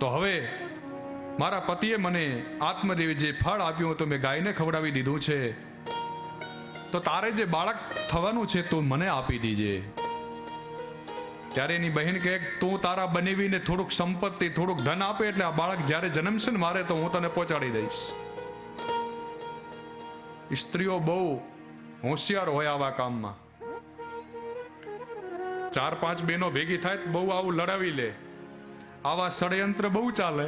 તો હવે મારા પતિએ મને આત્મદેવે જે ફળ આપ્યું તો મેં ગાયને ખવડાવી દીધું છે, તો તારે જે બાળક થવાનું છે તું મને આપી દીજે. ત્યારે એની બહેન કહે, તું તારા બનેવીને થોડુંક સંપત્તિ થોડુંક ધન આપે એટલે આ બાળક જ્યારે જન્મશે ને મારે તો હું તને પહોંચાડી દઈશ. સ્ત્રીઓ બહુ હોશિયાર હોય આવા કામમાં. 4-5 બહેનો ભેગી થાય બહુ આવું લડાવી લે. આવા ષડયંત્ર બહુ ચાલે.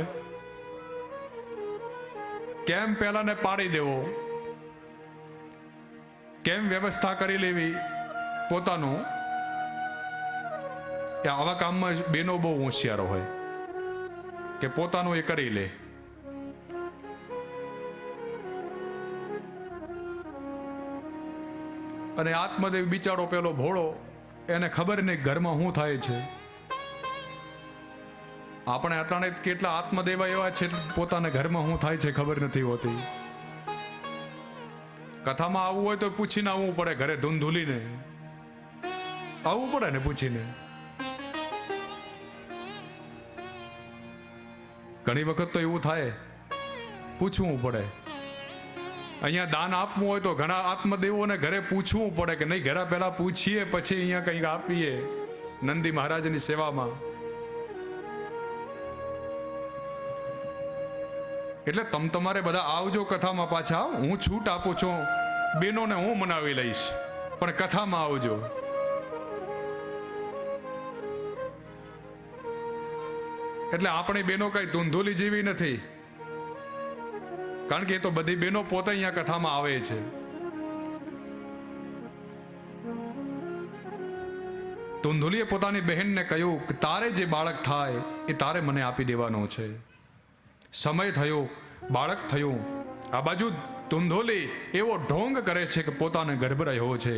કેમ પેલાને પાડી દેવો, કેમ વ્યવસ્થા કરી લેવી પોતાનું, કે આવા કામમાં બહેનો બહુ હોશિયાર હોય કે પોતાનું એ કરી લે. અને આત્મદેવ બિચારો પેલો ભોળો, એને ખબર નહીં ઘરમાં શું થાય છે. આપણે અટાણે કેટલા આત્મદેવા એવા છે પોતાના ઘરમાં શું થાય છે ખબર નથી હોતી. કથામાં આવવું હોય તો પૂછીને આવવું પડે, ઘરે ધૂંધૂલીને આવવું પડે ને પૂછીને. ઘણી વખત તો એવું થાય પૂછવું પડે. અહીંયા દાન આપવું હોય તો ઘણા આત્મદેવોને ઘરે પૂછવું પડે કે નહીં, ઘરે પહેલા પૂછીએ પછી અહીંયા કંઈક આપીએ નંદી મહારાજની સેવામાં. એટલે તમારે બધા આવજો કથામાં પાછા. હું છૂટ આપું છું, બેનોને હું મનાવી લઈશ, પણ કથામાં આવજો. એટલે આપણી બેનો કઈ ધૂંધુલી જેવી નથી, કારણ કે એ તો બધી બહેનો પોતે અહીંયા કથામાં આવે છે. ધૂંધુલીએ પોતાની બહેનને કહ્યું કે તારે જે બાળક થાય એ તારે મને આપી દેવાનો છે. સમય થયો, બાળક થયું. આ બાજુ ધૂંધુલી એવો ઢોંગ કરે છે કે પોતાને ગર્ભ રહ્યો છે.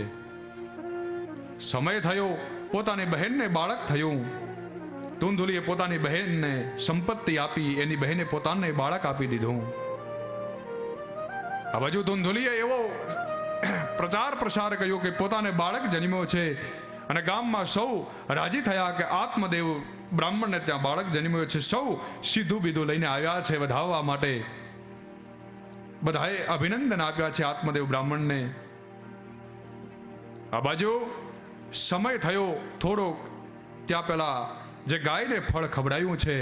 સમય થયો, પોતાની બહેનને બાળક થયું. ધૂંધુલીએ પોતાની બહેનને સંપત્તિ આપી, એની બહેને પોતાને બાળક આપી દીધું. આ બાજુ ધૂંધુલીએ એવો પ્રચાર પ્રસાર કર્યો કે પોતાને બાળક જન્મ્યો છે, અને ગામમાં સૌ રાજી થયા કે આત્મદેવ બ્રાહ્મણને ત્યાં બાળક જન્મ્યો છે. સૌ સીધું બીધું લઈને આવ્યા છે વધાવવા માટે. બધાએ અભિનંદન આપ્યા છે આત્મદેવ બ્રાહ્મણને. આ બાજુ સમય થયો થોડોક, ત્યાં પેલા જે ગાયને ફળ ખવડાવ્યું છે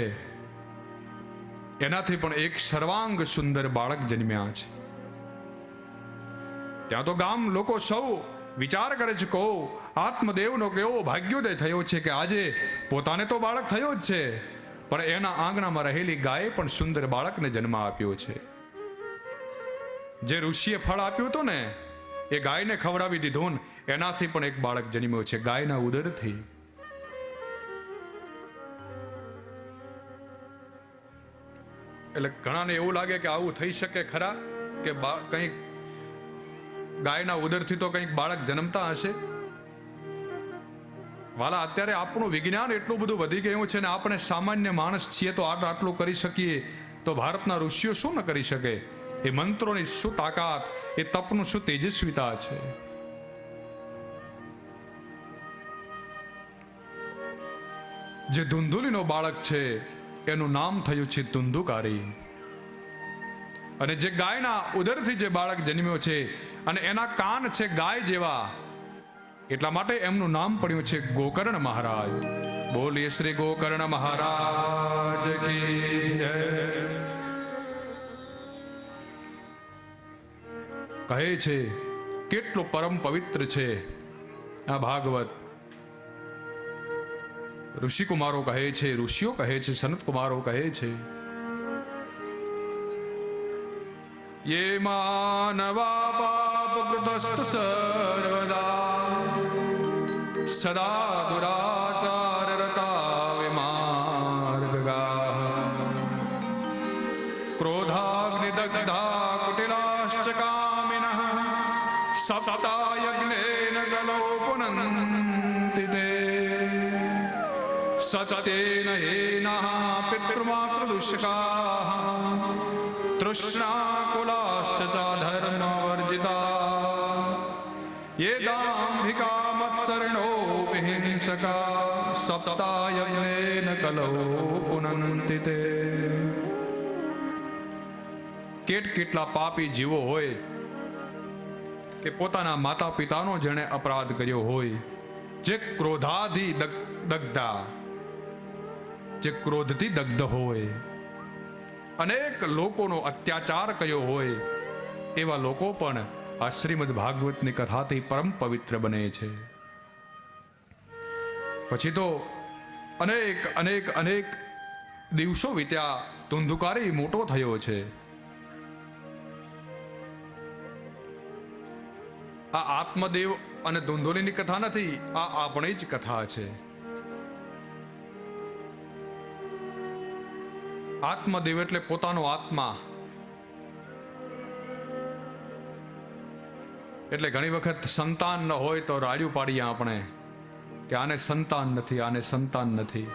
એનાથી પણ એક સર્વાંગ સુંદર બાળક જન્મ્યા છે. ત્યાં તો ગામ લોકો સૌ વિચાર કરે છે કે આત્મદેવનો કેવો ભાગ્યોદય થયો છે કે આજે પોતાને તો બાળક થયો જ છે, પણ એના આંગણામાં રહેલી ગાયે પણ સુંદર બાળકને જન્મ આપ્યો છે. જે ઋષિએ ફળ આપ્યું હતું ને એ ગાયને ખવડાવી દીધું, એનાથી પણ એક બાળક જન્મ્યો છે ગાયના ઉદરથી. એટલે ઘણાને એવું લાગે કે આવું થઈ શકે ખરા, કે કંઈક ગાયના ઉદરથી તો કંઈક બાળક જન્મતા હશે. વાલા, અત્યારે આપણું વિજ્ઞાન એટલું બધું વધી ગયું છે ને આપણે સામાન્ય માણસ છીએ તો આટલું કરી શકીએ, તો ભારતના ઋષિઓ શું ન કરી શકે? એ મંત્રોની શું તાકાત, એ તપનું શું તેજસ્વીતા છે. જે ધુંધુલીનો બાળક છે એનું નામ થયું છે ધુંધુકારી. અને જે ગાયના ઉદરથી જે બાળક જન્મ્યો છે અને એના કાન છે ગાય જેવા, એટલા માટે એમનું નામ પડ્યું છે ગોકર્ણ મહારાજ. બોલીએ શ્રી ગોકર્ણ મહારાજ કી જય. કહે છે કેટલું પરમ પવિત્ર છે આ ભાગવત. ઋષિકુમારો કહે છે, ઋષિઓ કહે છે, સનત કુમારો કહે છે, યે માનવા પાપ કૃતસ્ત સર્વદા સદા દુરાચાર રતા વિમાર્ગગા ક્રોધાગ્નિ દગ્ધા કુટિલાશ્ચ કામિનઃ સપ્તા યજ્ઞેન ગલો પુનન્તિ તે સત્યેન યેનઃ પિતૃમાતૃદુષ્કાઃ તૃષ્ણાકુલાશ્ચ ધર્મવર્જિતા યે દાંભિકા મત્સરણો વિહિંસકા સપ્તાયજ્ઞેન કલૌ પુનંતિ તે. કેટલા પાપી જીવો હોય કે પોતાના માતા પિતાનો જેણે અપરાધ કર્યો હોય, જે ક્રોધાથી દગ્ધા, જે ક્રોધથી દગ્ધ હોય, અનેક લોકોનો અત્યાચાર કર્યો હોય, એવા લોકો પણ આ શ્રીમદ ભાગવતની કથાથી પરમ પવિત્ર બને છે. પછી તો અનેક અનેક અનેક દિવસો વીત્યા, ધુંધુકારી મોટો થયો છે. આ આત્મદેવ અને ધુંધોલીની કથા નથી, આ આપણી જ કથા છે. આત્મદેવ એટલે પોતાનો આત્મા. એટલે ઘણી વખત સંતાન ન હોય તો રાડ્યું પાડીએ આપણે કે આને સંતાન નથી, આને સંતાન નથી.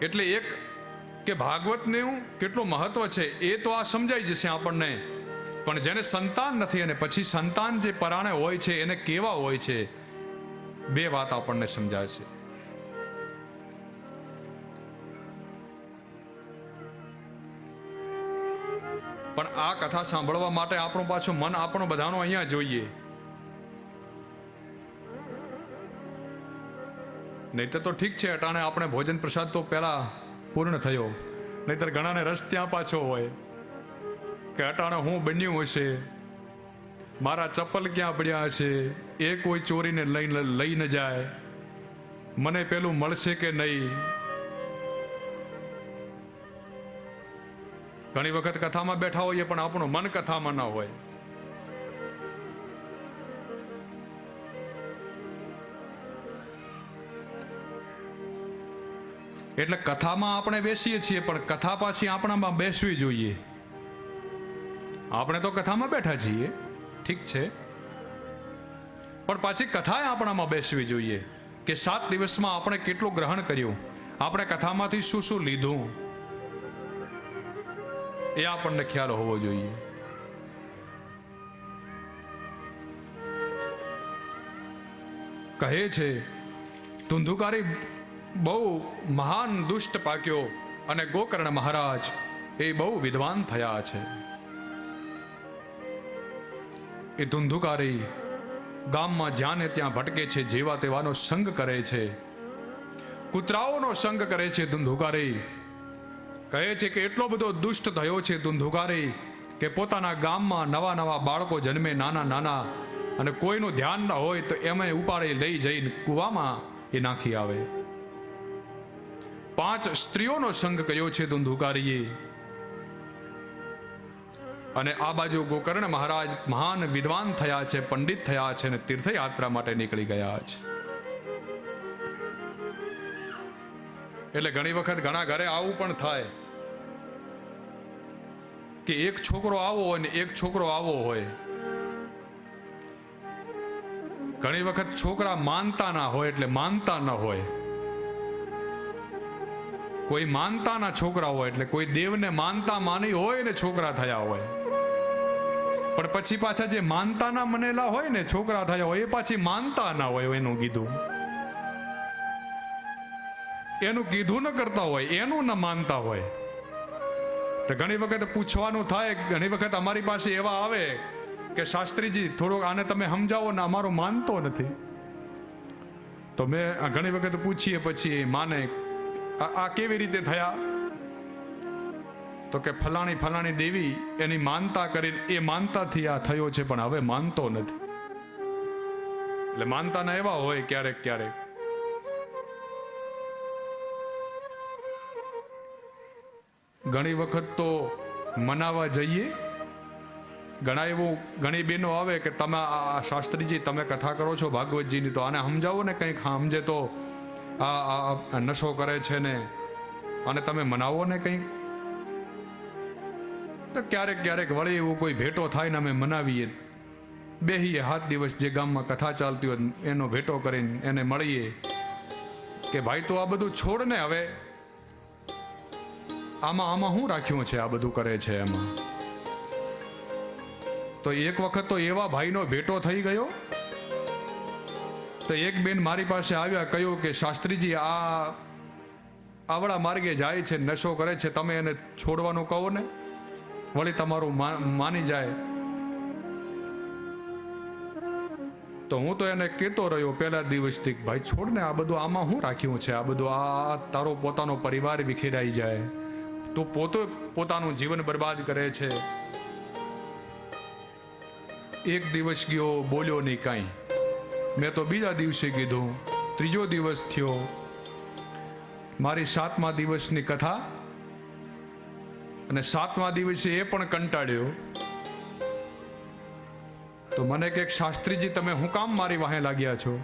એટલે એક કે ભાગવતનું કેટલું મહત્વ છે એ તો આ સમજાઈ જશે આપણને, પણ જેને સંતાન નથી અને પછી સંતાન જે પરાણે હોય છે એને કેવા હોય છે, બે વાત આપણને સમજાશે. પણ આ કથા સાંભળવા માટે આપણું પાછું મન આપણું બધાનું અહીંયા જોઈએ. નહીતર તો ઠીક છે, અટાણે આપણે ભોજન પ્રસાદ તો પહેલા પૂર્ણ થયો, નહીતર ઘણાને રસ ત્યાં પાછો હોય કે અટાણે હું બન્યું હશે, મારા ચપ્પલ ક્યાં પડ્યા હશે, એ કોઈ ચોરીને લઈ ન જાય, મને પેલું મળશે કે નહીં. ઘણી વખત કથામાં બેઠા હોઈએ પણ આપણું મન કથામાં ન હોય. એટલે કથામાં આપણે બેસીએ છીએ, પણ કથા પાછી આપણામાં બેસવી જોઈએ. આપણે તો કથામાં બેઠા છીએ, ઠીક છે, પણ પાછી કથા આપણામાં બેસવી જોઈએ કે 7 દિવસમાં આપણે કેટલું ગ્રહણ કર્યું, આપણે કથામાંથી શું શું લીધું, એ આપણને ખ્યાલ હોવો જોઈએ. કહે છે ધુંધુકારી બહુ મહાન દુષ્ટ પાક્યો અને ગોકર્ણ મહારાજ એ બહુ વિદ્વાન થયા છે. એ ધુંધુકારી ગામમાં જ્યાં ને ત્યાં ભટકે છે, જેવા તેવાનો સંગ કરે છે, કૂતરાઓનો સંગ કરે છે. ધુંધુકારી કહે છે કે એટલો બધો દુષ્ટ થયો છે ધુંધુકારી કે પોતાના ગામમાં નવા નવા બાળકો જન્મે, નાના નાના, અને કોઈનું ધ્યાન ન હોય તો એમાં ઉપાડી લઈ જઈને કૂવામાં એ નાખી આવે. 5 સ્ત્રીઓનો સંગ કર્યો છે ધુંધુકારીએ. અને આ બાજુ ગોકર્ણ મહારાજ મહાન વિદ્વાન થયા છે, પંડિત થયા છે, અને તીર્થયાત્રા માટે નીકળી ગયા છે. એટલે ઘણી વખત ઘણા ઘરે આવું પણ થાય કે એક છોકરો આવો હોય ને એક છોકરો આવો હોય. ઘણી વખત છોકરા માનતા ના હોય એટલે માનતા ન હોય, કોઈ માનતાના છોકરા હોય એટલે કોઈ દેવને માનતા માની હોય ને છોકરા થયા હોય, પણ પછી પાછા જે માનતાના મનેલા હોય ને છોકરા થયા હોય એ પાછી માનતા ના હોય. એનું કીધું ન કરતા હોય, એનું ન માનતા હોય. તો ઘણી વખત પૂછવાનું થાય, ઘણી વખત અમારી પાસે એવા આવે કે શાસ્ત્રીજી થોડુંક આને તમે સમજાવો ને, અમારું માનતો નથી. તો મેં ઘણી વખત પૂછીએ, પછી માને આ કેવી રીતે થયા, તો કે ફલાણી ફલાણી દેવી એની માનતા કરીને એ માનતાથી આ થયો છે, પણ હવે માનતો નથી. એટલે માનતાના એવા હોય ક્યારેક ક્યારેક. ઘણી વખત તો મનાવા જઈએ, ઘણી બહેનો આવે કે તમે આ શાસ્ત્રીજી તમે કથા કરો છો ભાગવતજીની, તો આને સમજાવો ને કંઈક, સમજે તો આ નશો કરે છે ને, અને તમે મનાવો ને કંઈક. તો ક્યારેક ક્યારેક વળી એવું કોઈ ભેટો થાય ને અમે મનાવીએ, બેહીએ 7 દિવસ જે ગામમાં કથા ચાલતી હોય એનો ભેટો કરીને એને મળીએ કે ભાઈ તો આ બધું છોડ ને, હવે આમાં શું રાખ્યું છે, આ બધું કરે છે એમાં. તો એક વખત તો એવા ભાઈનો ભેટો થઈ ગયો તો એક બેન મારી પાસે આવ્યા, કહ્યું કે શાસ્ત્રીજી આ આવડા માર્ગે જાય છે, નશો કરે છે, તમે એને છોડવાનું કહો ને, વળી તમારું માની જાય. તો હું તો એને કહેતો રહ્યો પહેલા દિવસથી, ભાઈ છોડ ને, આ બધું આમાં શું રાખ્યું છે, આ બધું આ તારો પોતાનો પરિવાર વિખેરાઈ જાય, તું પોતાનું જીવન બરબાદ કરે છે. એક દિવસ ગયો, બોલ્યો નહીં કાંઈ. મેં તો બીજા દિવસે કીધું, ત્રીજો દિવસ થયો, મારી 7મા દિવસની કથા, અને 7મા દિવસે એ પણ કંટાળ્યો. તો મને કે શાસ્ત્રીજી તમે હું કામ મારી વાહે લાગ્યા છો?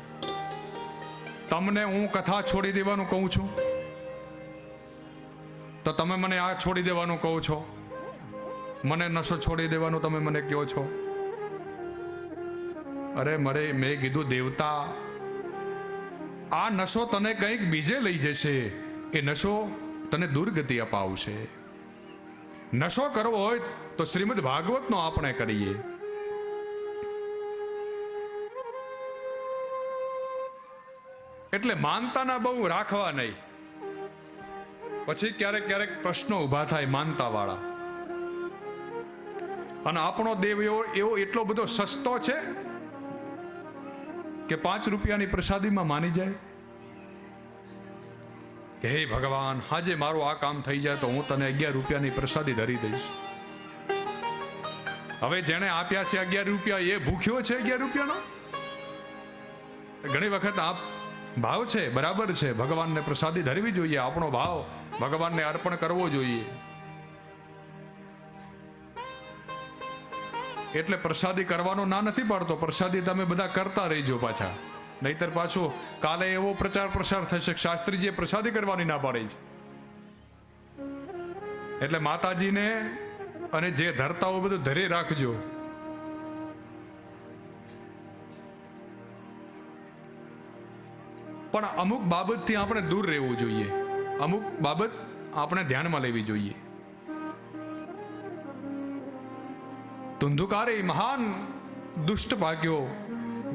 તમને હું કથા છોડી દેવાનું કહું છું, તો તમે મને આ છોડી દેવાનું કહો છો, મને નશો છોડી દેવાનું તમે મને કહો છો. અરે મેં કીધું દેવતા, આ નશો તને કંઈક બીજે લઈ જશે, એ નશો તને દુર્ગતિ અપાવશે. નશો કરવો હોય તો શ્રીમદ ભાગવતનો આપણે કરીએ. એટલે માનતાના બહુ રાખવા નહીં, પછી ક્યારેક ક્યારેક પ્રશ્નો ઊભા થાય માનતા વાળા. અને આપણો દેવ એવો એટલો બધો સસ્તો છે કે 5 રૂપિયાની પ્રસાદીમાં માની જાય કે હે ભગવાન, હાજે મારું આ કામ થઈ જાય તો હું તને 11 રૂપિયાની પ્રસાદી ધરી દઈશ. હવે જેણે આપ્યા છે 11 રૂપિયા, એ ભૂખ્યો છે 11 રૂપિયાનો? ઘણી વખત આપ ભાવ છે, બરાબર છે, ભગવાનને પ્રસાદી ધરવી જોઈએ, આપણો ભાવ ભગવાનને અર્પણ કરવો જોઈએ. એટલે પ્રસાદી કરવાનો ના નથી પાડતો, પ્રસાદી તમે બધા કરતા રહીજો પાછા, નહીતર પાછો કાલે એવો પ્રચાર પ્રસાર થશે કે શાસ્ત્રીજીએ પ્રસાદી કરવાની ના પાડી છે. એટલે માતાજીને અને જે ધરતા હોય બધું ધરે રાખજો. પણ અમુક બાબતથી આપણે દૂર રહેવું જોઈએ, અમુક બાબત આપણે ધ્યાનમાં લેવી જોઈએ. ધુંધુકારી મહાન દુષ્ટ ભાગ્યો,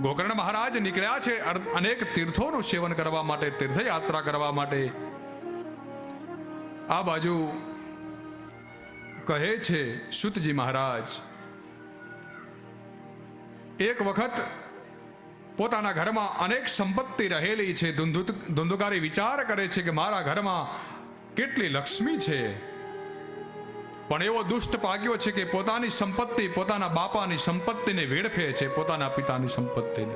ગોકર્ણ મહારાજ નીકળ્યા છે અનેક તીર્થોનું સેવન કરવા માટે, તીર્થયાત્રા કરવા માટે. આ બાજુ કહે છે સુતજી મહારાજ, એક વખત પોતાના ઘરમાં અનેક સંપત્તિ રહેલી છે. ધુંધુકારી વિચાર કરે છે કે મારા ઘરમાં કેટલી લક્ષ્મી છે, પણ એવો દુષ્ટ પાક્યો છે કે પોતાની સંપત્તિ, પોતાના બાપાની સંપત્તિને વેડફે છે, પોતાના પિતાની સંપત્તિને.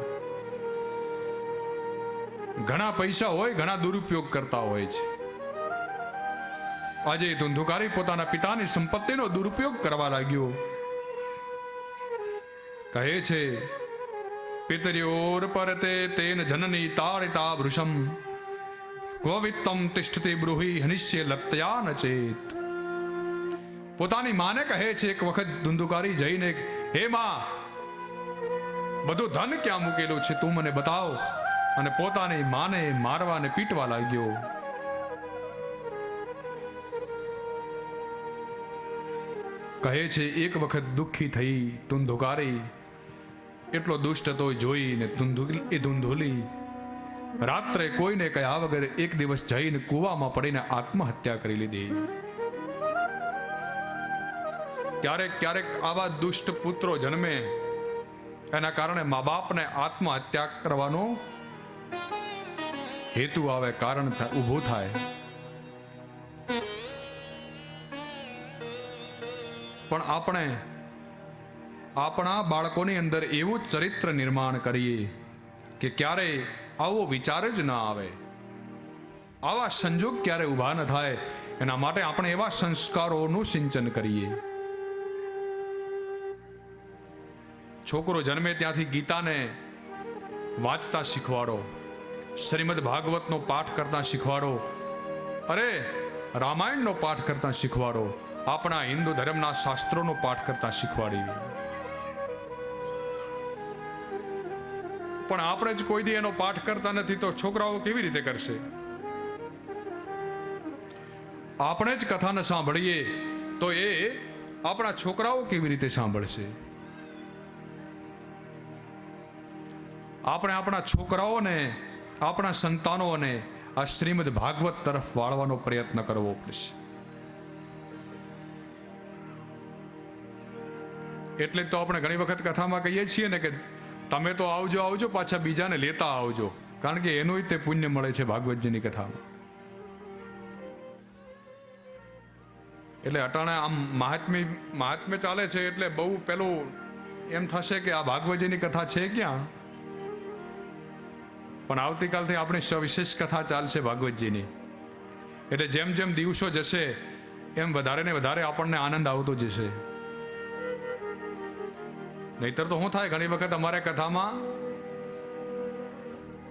ઘણા પૈસા હોય, ઘણા દુરુપયોગ કરતા હોય છે. આજે ધુંધુકારી પોતાના પિતાની સંપત્તિનો દુરુપયોગ કરવા લાગ્યો. કહે છે પિતર્યોર પરતે તેન જનની તાડિતા વૃષમ ક્વવિત્તમ તિષ્ઠતે બ્રૂહિ હનિષ્ય લત્યા ન ચેત. પોતાની માને કહે છે એક વખત ધુંધુકારી જઈને, હે માં, બધું ધન ક્યાં મૂકેલું છે, તું મને બતાવ. અને પોતાની માને મારવા ને પીટવા લાગ્યો. કહે છે એક વખત દુઃખી થઈ ધુંધુકારી, એટલો દુષ્ટ હતો જોઈને ધુંધુલી રાત્રે કોઈને કયા વગર એક દિવસ જઈને કૂવામાં પડીને આત્મહત્યા કરી લીધી. ક્યારેક ક્યારેક આવા દુષ્ટ પુત્રો જન્મે, એના કારણે મા બાપને આત્મહત્યા કરવાનો હેતુ આવે, કારણ ઊભું થાય. પણ આપણે આપણા બાળકોની અંદર એવું ચરિત્ર નિર્માણ કરીએ કે ક્યારે આવો વિચાર જ ન આવે, આવા સંજોગ ક્યારે ઊભા ન થાય. એના માટે આપણે એવા સંસ્કારોનું સિંચન કરીએ. છોકરો જન્મે ત્યાંથી ગીતાને વાંચતા શીખવાડો, શ્રીમદ ભાગવતનો પાઠ કરતા શીખવાડો, અરે રામાયણનો પાઠ કરતા શીખવાડો, આપણા હિન્દુ ધર્મના શાસ્ત્રોનો પાઠ કરતા શીખવાડીએ. પણ આપણે જ કોઈ દી એનો પાઠ કરતા નથી તો છોકરાઓ કેવી રીતે કરશે? આપણે જ કથા ન સાંભળીએ તો એ આપણા છોકરાઓ કેવી રીતે સાંભળશે? આપણે આપણા છોકરાઓને, આપણા સંતાનોને આ શ્રીમદ ભાગવત તરફ વાળવાનો પ્રયત્ન કરવો પડશે. એટલે તો આપણે ઘણી વખત કથામાં કહીએ છીએ ને કે તમે તો આવજો આવજો, પાછા બીજાને લેતા આવજો, કારણ કે એનું તે પુણ્ય મળે છે ભાગવતજીની કથામાં. એટલે અટાણે આમ મહાત્મ્ય ચાલે છે એટલે બહુ પેલું એમ થશે કે આ ભાગવતજીની કથા છે ક્યાં, પણ આવતીકાલથી આપણી સવિશેષ કથા ચાલશે ભાગવતજીની. એટલે જેમ જેમ દિવસો જશે એમ વધારે ને વધારે આપણને આનંદ આવતો જશે. નહીતર તો શું થાય, ઘણી વખત અમારે કથામાં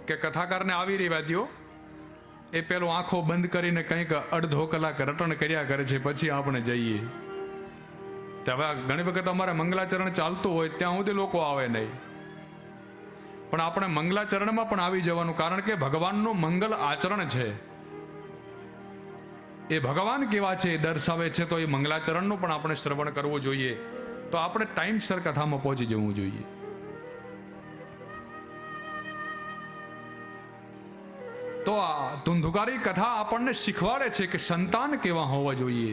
કે કથાકારને આવી રહેવા દ્યો, એ પેલો આંખો બંધ કરીને કંઈક અડધો કલાક રટણ કર્યા કરે છે, પછી આપણે જઈએ. હવે ઘણી વખત અમારે મંગલાચરણ ચાલતું હોય ત્યાં સુધી લોકો આવે નહીં, પણ આપણે મંગલાચરણમાં પણ આવી જવાનું, કારણ કે ભગવાનનું મંગલ આચરણ છે. એ ભગવાન કેવા છે એ દર્શાવે છે, તો એ મંગલાચરણનું પણ આપણે શ્રવણ કરવું જોઈએ. તો આપણે ટાઈમસર કથામાં પહોંચી જવું જોઈએ. તો આ ધુંધુકારી કથા આપણને શીખવાડે છે કે સંતાન કેવા હોવા જોઈએ,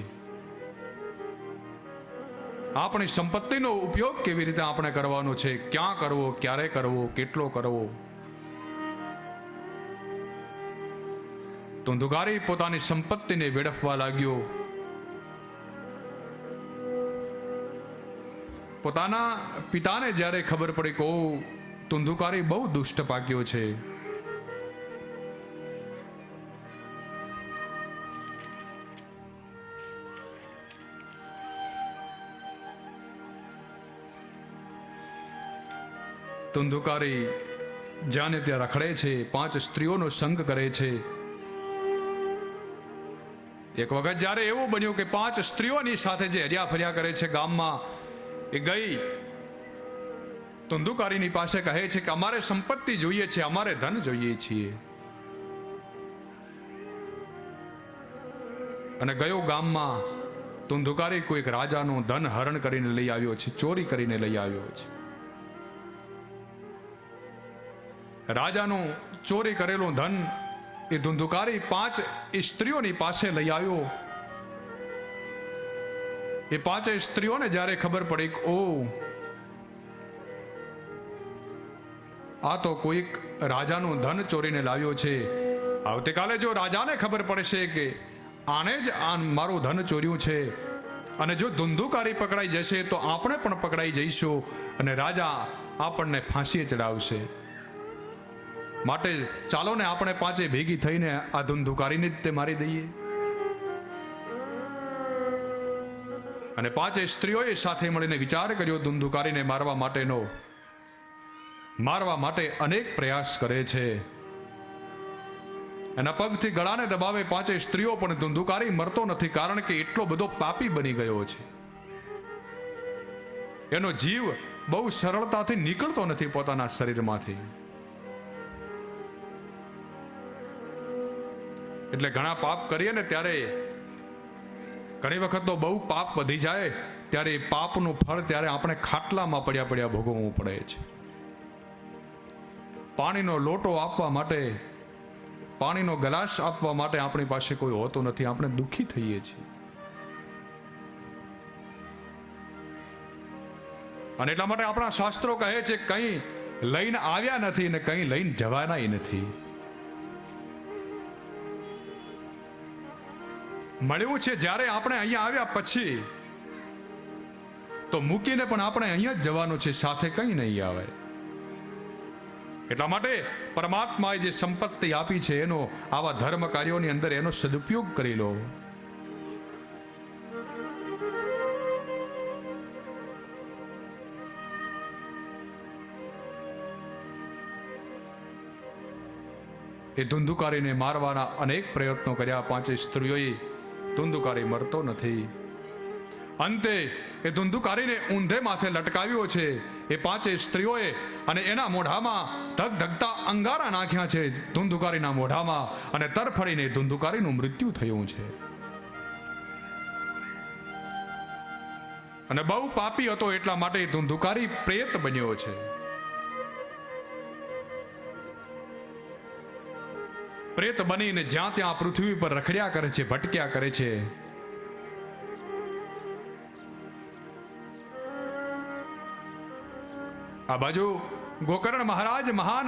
આપણી સંપત્તિનો ઉપયોગ કેવી રીતે આપણે કરવાનો છે, ક્યાં કરવો, ક્યારે કરવો, કેટલો કરવો. ધુંધુકારી પોતાની સંપત્તિને વેડફવા લાગ્યો. પોતાના પિતાને જ્યારે ખબર પડી કે ઓ ધુંધુકારી બહુ દુષ્ટ પાક્યો છે, ધુંધુકારી જ્યાં ત્યાં રખડે છે, 5 સ્ત્રીઓનો સંગ કરે છે. એક વખત જ્યારે એવું બન્યું કે 5 સ્ત્રીઓની સાથે જે હર્યા ફર્યા કરે છે ગામમાં, એ ગઈ ધુંધુકારીની પાસે કહે છે કે અમારે સંપત્તિ જોઈએ છે, અમારે ધન જોઈએ છીએ. અને ગયો ગામમાં ધુંધુકારી કોઈક રાજાનું ધન હરણ કરીને લઈ આવ્યો છે, ચોરી કરીને લઈ આવ્યો છે. રાજાનું ચોરી કરેલું ધન એ ધુંધુકારી 5 સ્ત્રીઓની પાસે લઈ આવ્યો. એ 5 સ્ત્રીઓને જ્યારે ખબર પડી કે ઓ આ તો કોઈક રાજાનું ધન ચોરીને લાવ્યો છે, આવતીકાલે જો રાજાને ખબર પડશે કે આને જ મારું ધન ચોર્યું છે, અને જો ધુંધુકારી પકડાઈ જશે તો આપણે પણ પકડાઈ જઈશું અને રાજા આપણને ફાંસીએ ચડાવશે. માટે ચાલો ને આપણે 5 ભેગી થઈને આ ધુંધુકારીને જ તે મારી દઈએ. અને 5 સ્ત્રીઓએ સાથે મળીને વિચાર કર્યો ધુંધુકારીને મારવા માટેનો. મારવા માટે અનેક પ્રયાસ કરે છે. એના પગથી ગળાને દબાવે 5 સ્ત્રીઓ, પણ ધુંધુકારી મરતો નથી, કારણ કે એટલો બધો પાપી બની ગયો છે. એનો જીવ બહુ સરળતાથી નીકળતો નથી પોતાના શરીરમાંથી. એટલે ઘણા પાપ કરીએ ને ત્યારે ઘણી વખત તો બહુ પાપ વધી જાય ત્યારે પાપનું ફળ ત્યારે આપણે ખાટલામાં પડ્યા પડ્યા ભોગવવું પડે છે. પાણીનો લોટો આપવા માટે, પાણીનો ગ્લાસ આપવા માટે આપણી પાસે કોઈ હોતો નથી, આપણે દુઃખી થઈએ છીએ. અને એટલા માટે આપણા શાસ્ત્રો કહે છે કંઈ લઈને આવ્યા નથી ને કંઈ લઈને જવાના નથી. મળ્યું છે જ્યારે આપણે અહીંયા આવ્યા પછી, તો મૂકીને પણ આપણે અહીંયા જ જવાનું છે, સાથે કંઈ નહીં આવે. એટલા માટે પરમાત્માએ જે સંપત્તિ આપી છે એનો આવા ધર્મ કાર્યોની અંદર એનો સદુપયોગ કરી લો. એ ધુંધુકારીને મારવાના અનેક પ્રયત્નો કર્યા 5 સ્ત્રીઓએ. ધુંધુકારી મરતો નથી. અંતે એ ધુંધુકારીને ઊંધે માથે લટકાવ્યો છે એ 5 સ્ત્રીઓએ, અને એના મોઢામાં ધગ ધગતા અંગારા નાખ્યા છે ધુંધુકારીના મોઢામાં, અને તરફડીને ધુંધુકારીનું મૃત્યુ થયું છે. અને બહુ પાપી હતો એટલા માટે ધુંધુકારી પ્રેત બન્યો છે. પ્રેત બનીને જ્યાં ત્યાં પૃથ્વી પર રખડ્યા કરે છે, ભટક્યા કરે છે. આ બાજુ ગોકર્ણ મહારાજ મહાન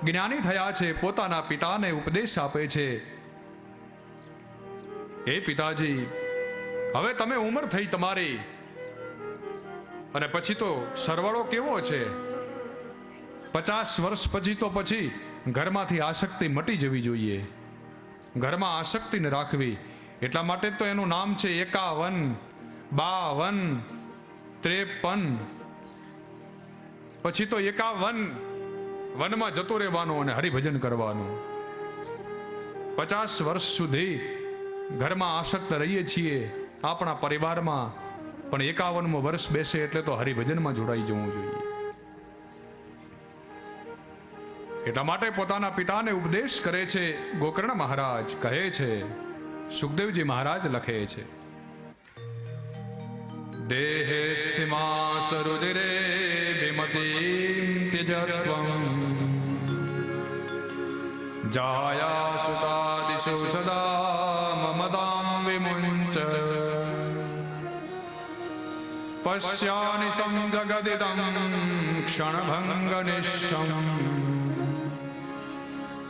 જ્ઞાની થયા છે, પોતાના પિતાને ઉપદેશ આપે છે. હે પિતાજી, હવે તમે ઉંમર થઈ તમારી, અને પછી તો સરવાળો કેવો છે, 50 વર્ષ પછી તો પછી ઘરમાંથી આસક્તિ મટી જવી જોઈએ. ઘરમાં આસક્તિ ન રાખવી. એટલા માટે તો એનું નામ છે 51, 52, 53. પછી તો 51 વનમાં જતો રહેવાનો અને હરિભજન કરવાનું. 50 વર્ષ સુધી ઘરમાં આસક્ત રહીએ છીએ આપણા પરિવારમાં, પણ 51મો વર્ષ બેસે એટલે તો હરિભજનમાં જોડાઈ જવું જોઈએ. એટલા માટે પોતાના પિતાને ઉપદેશ કરે છે ગોકર્ણ મહારાજ. કહે છે, સુખદેવજી મહારાજ લખે છે, દેહે સ્થિમા સરુદિરે વિમતિં ત્યજત્વં જાયા સુતાદિષુ સદા મમતાં વિમુંચ પશ્યાનિ સંજગદિદં ક્ષણભંગનિષ્ઠં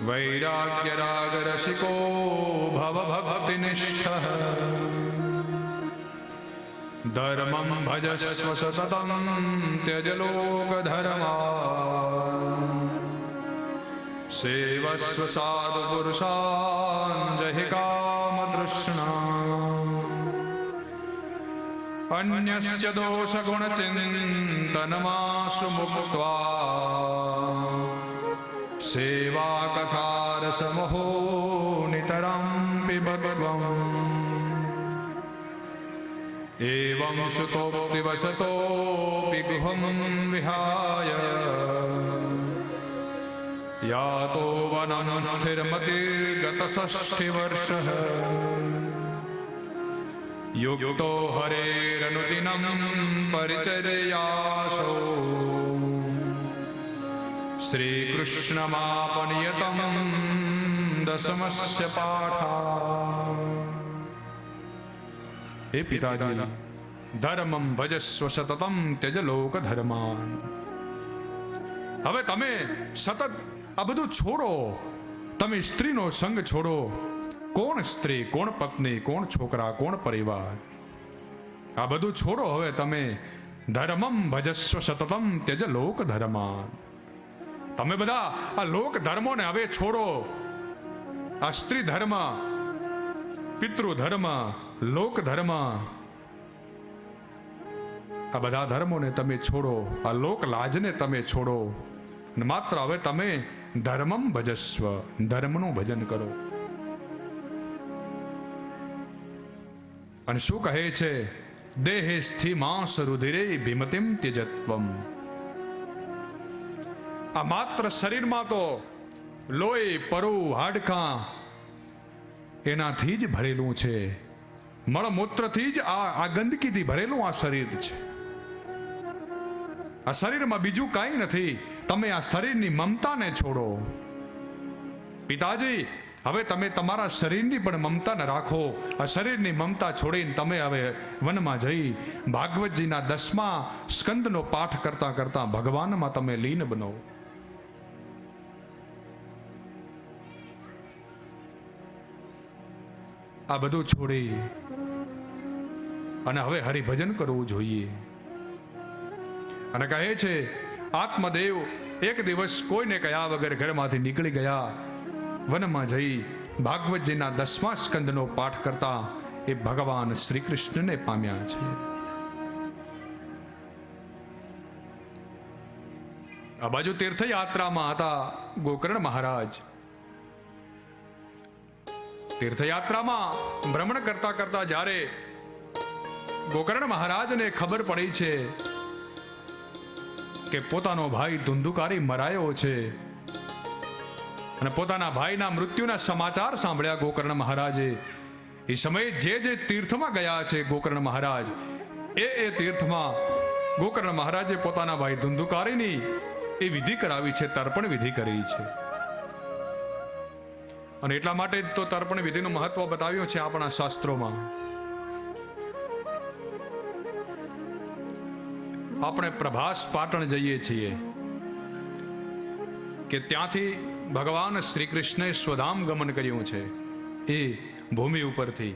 વૈરાગ્ય રાગ રસિકો ભવ ભક્તિનિષ્ઠઃ ધર્મં ભજસ્વ સતતં ત્યજ લોકધર્માન સેવસ્વ સાધુ પુરુષાન જહિ કામતૃષ્ણા અન્યસ્ય દોષ ગુણ ચિંતનમાશુ મુક્ત્વા સેવા કથારસમહો નિતરં પિબત્વં એવં સુતોક્તિવસતોऽપि ગુહં વિહાય યાતો વनं સ્થિરમતિર્ગતષષ્ઠિवर्षः યુક્તો હરેરનુદિनं પરિચર્યાસૌ શ્રીકૃષ્ણમાપનિયતં દશમસ્ય પાઠા. હે પિતાજી, ધર્મં ભજસ્વ સતતં ત્યજ લોક ધર્માન. હવે તમે સતત આ બધું છોડો. તમે સ્ત્રીનો સંગ છોડો. કોણ સ્ત્રી, કોણ પત્ની, કોણ છોકરા, કોણ પરિવાર, આ બધું છોડો. હવે તમે ધર્મં ભજસ્વ સતતં ત્યજ લોક ધર્માન. તમે બધા આ લોક ધર્મોને હવે છોડો. આ સ્ત્રી ધર્મ, પિતૃ ધર્મ, લોક ધર્મ, આ બધા ધર્મોને તમે છોડો. આ લોક લાજને તમે છોડો. માત્ર હવે તમે ધર્મં ભજસ્વ, ધર્મનું ભજન કરો. અને શું કહે છે? દેહે સ્થિમાંસ રુધિરે ભીમતિમ ત્યજત્વમ. આ માત્ર શરીરમાં તો લોહી, પરુ, હાડકાં એનાથી જ ભરેલું છે. મળમૂત્રથી જ આ ગંદકીથી ભરેલું આ શરીર છે. આ શરીરમાં બીજું કાંઈ નથી. તમે આ શરીરની મમતાને છોડો. પિતાજી, હવે તમે તમારા શરીરની પણ મમતા ન રાખો. આ શરીરની મમતા છોડીને તમે હવે વનમાં જઈ ભાગવતજીના 10મા સ્કંદનો પાઠ કરતા કરતા ભગવાનમાં તમે લીન બનો. આ બધું છોડી અને હવે હરિભજન કરવું જોઈએ. અને કહે છે આત્મદેવ એક દિવસ કોઈને કયા વગર ઘરમાંથી નીકળી ગયા. વનમાં જઈ ભાગવતજીના 10મા સ્કંદનો પાઠ કરતા એ ભગવાન શ્રી કૃષ્ણને પામ્યા છે. આ બાજુ તીર્થયાત્રામાં હતા ગોકર્ણ મહારાજ. તીર્થયાત્રામાં ભ્રમણ કરતા કરતા જ્યારે ગોકર્ણ મહારાજને ખબર પડી છે કે પોતાનો ભાઈ ધુંધુકારી મરાયો છે અને પોતાના ભાઈના મૃત્યુના સમાચાર સાંભળ્યા ગોકર્ણ મહારાજે, એ સમયે જે તીર્થમાં ગયા છે ગોકર્ણ મહારાજ, એ તીર્થમાં ગોકર્ણ મહારાજે પોતાના ભાઈ ધુંધુકારીની એ વિધિ કરાવી છે, તર્પણ વિધિ કરી છે. અને એટલા માટે જ તો તર્પણ વિધિનું મહત્વ બતાવ્યું છે આપણા શાસ્ત્રોમાં. આપણે પ્રભાસ પાટણ જઈએ છીએ કે ત્યાંથી ભગવાન શ્રી કૃષ્ણએ સ્વધામ ગમન કર્યું છે. એ ભૂમિ ઉપરથી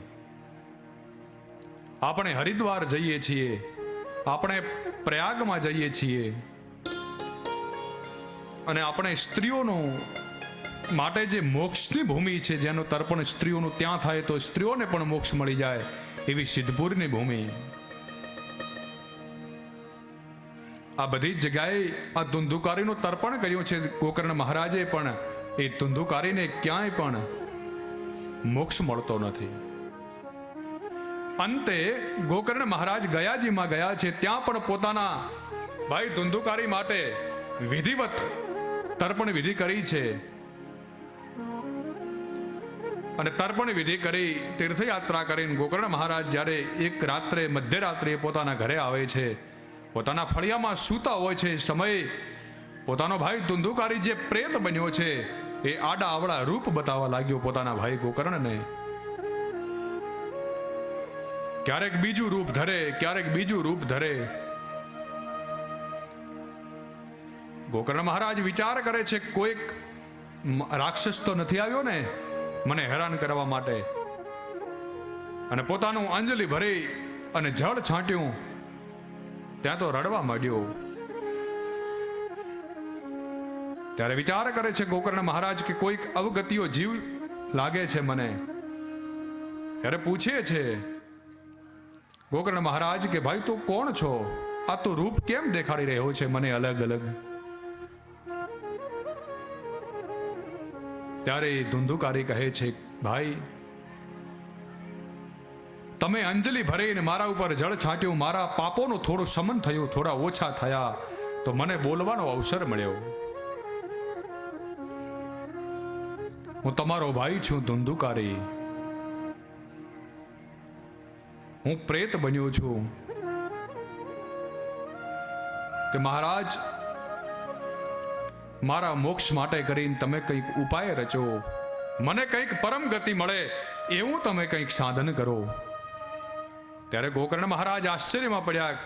આપણે હરિદ્વાર જઈએ છીએ, આપણે પ્રયાગમાં જઈએ છીએ, અને આપણે સ્ત્રીઓનું માટે જે મોક્ષની ભૂમિ છે, જેનું તર્પણ સ્ત્રીઓનું ત્યાં થાય તો સ્ત્રીઓને પણ મોક્ષ મળી જાય એવી સિદ્ધપુરની ભૂમિ. આ બધી જ જગ્યાએ આ ધુંધુકારીનું તર્પણ કર્યું છે ગોકર્ણ મહારાજે, પણ એ ધુંધુકારીને ક્યાંય પણ મોક્ષ મળતો નથી. અંતે ગોકર્ણ મહારાજ ગયાજીમાં ગયા છે, ત્યાં પણ પોતાના ભાઈ ધુંધુકારી માટે વિધિવત તર્પણ વિધિ કરી છે. અને તર્પણ વિધિ કરી તીર્થયાત્રા કરીને ગોકર્ણ મહારાજ જ્યારે એક રાત્રે મધ્યરાત્રિએ પોતાના ઘરે આવે છે, પોતાના ફળિયામાં સૂતા હોય છે, સમયે પોતાનો ભાઈ ધુંધુકારી જે પ્રેત બન્યો છે એ આડા આવડા રૂપ બતાવવા લાગ્યો પોતાના ભાઈ ગોકર્ણને. ક્યારેક બીજું રૂપ ધરે, ક્યારેક બીજું રૂપ ધરે. ગોકર્ણ મહારાજ વિચાર કરે છે કોઈક રાક્ષસ તો નથી આવ્યો ને મને હેરાન કરવા માટે, અને પોતાનું અંજલિ ભરી અને જળ છાંટ્યું. ત્યાં તો રડવા માંડ્યો. ત્યારે વિચાર કરે છે ગોકર્ણ મહારાજ કે કોઈક અવગતિઓ જીવ લાગે છે મને. ત્યારે પૂછે છે ગોકર્ણ મહારાજ કે ભાઈ તું કોણ છો? આ તું રૂપ કેમ દેખાડી રહ્યો છે મને અલગ અલગ? ત્યારે ધુંધુકારી કહે છે ભાઈ તમે અંજલિ ભરીને મારા ઉપર જળ છાંટ્યું, મારા પાપોનું થોડું શમન થયું, થોડા ઓછા થયા તો મને બોલવાનો અવસર મળ્યો. હું તમારો ભાઈ છું ધુંધુકારી, હું પ્રેત બન્યો છું કે મહારાજ મારા મોક્ષ માટે કરીને તમે કંઈક ઉપાય રચો, મને કંઈક પરમ ગતિ મળે એવું તમે કંઈક સાધન કરો. ત્યારે ગોકર્ણ મહારાજ આશ્ચર્યમાં પડ્યા.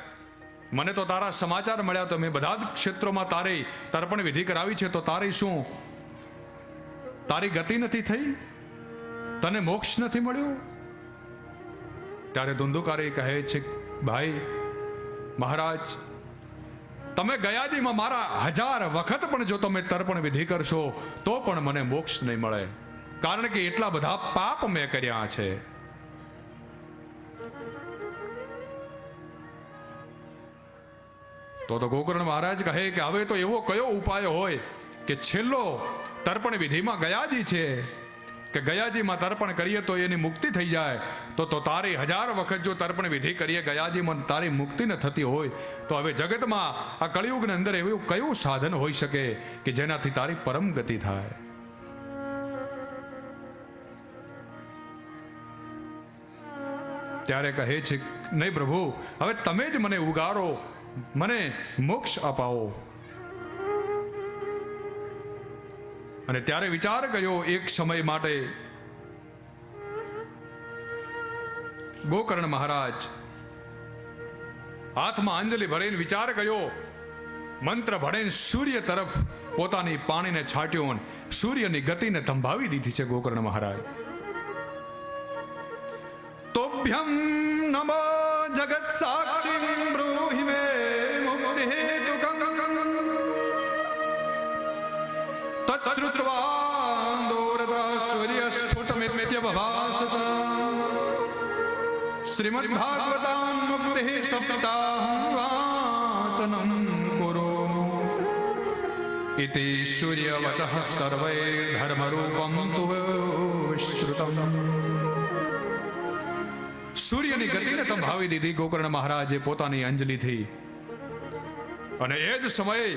મને તો તારા સમાચાર મળ્યા તો મેં બધા જ ક્ષેત્રોમાં તારી તર્પણ વિધિ કરાવી છે, તો તારી શું તારી ગતિ નથી થઈ? તને મોક્ષ નથી મળ્યો? ત્યારે ધુંધુકારી કહે છે ભાઈ મહારાજ તમે ગયાજીમાં મારા 1000 વખત પણ જો તમે તર્પણ વિધિ કરશો તો પણ મને મોક્ષ નહીં મળે, કારણ કે એટલા બધા પાપ મેં કર્યા છે. તો ગોકર્ણ મહારાજ કહે કે હવે તો એવો કયો ઉપાય હોય કે છેલ્લો તર્પણ વિધિમાં ગયાજી છે, કે ગયાજીમાં તર્પણ કરીએ તો એની મુક્તિ થઈ જાય. તો તારી 1000 વખત જો તર્પણ વિધિ કરીએ ગયાજીમાં તારી મુક્તિ ન થતી હોય તો હવે જગતમાં આ કળિયુગની અંદર એવું કયું સાધન હોઈ શકે કે જેનાથી તારી પરમ ગતિ થાય? ત્યારે કહે છે નહીં પ્રભુ, હવે તમે જ મને ઉગારો, મને મોક્ષ અપાવો. અને ત્યારે વિચાર કર્યો એક સમય માટે ગોકર્ણ મહારાજ હાથમાં અંજલિ ભરીને વિચાર કર્યો, મંત્ર ભણીને સૂર્ય તરફ પોતાની પાણીને છાંટ્યો, સૂર્યની ગતિને થંભાવી દીધી છે ગોકર્ણ મહારાજ. તોભ્યમ નમો જગત સાક્ષી બ્રૂહિ મે મુક્તિ હેતુકં તત્શ્રુત્વા દોરતા સૂર્ય સ્ફુટમિત્યભાસત શ્રીમદ ભાગવતાં મુક્તિ સપ્તાહં વાચનં કુરુ ઇતિ સૂર્ય વચઃ સર્વે ધર્મરૂપં તુ શ્રુતમ. સૂર્યની ગતિને સંભાવી દીધી ગોકર્ણ મહારાજે પોતાની અંજલિથી. અને એ જ સમયે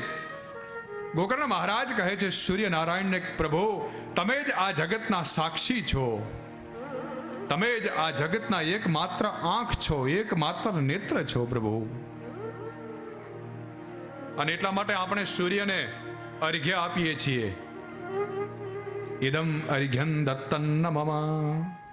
ગોકર્ણ મહારાજ કહે છે સૂર્યનારાયણને, પ્રભુ તમે જ આ જગતના સાક્ષી છો, તમે જ આ જગતના એકમાત્ર આંખ છો, એકમાત્ર નેત્ર છો પ્રભુ. અને એટલા માટે આપણે સૂર્યને અર્ઘ્ય આપીએ છીએ. ઇદમ અર્ઘ્યં દત્તન્ન મમ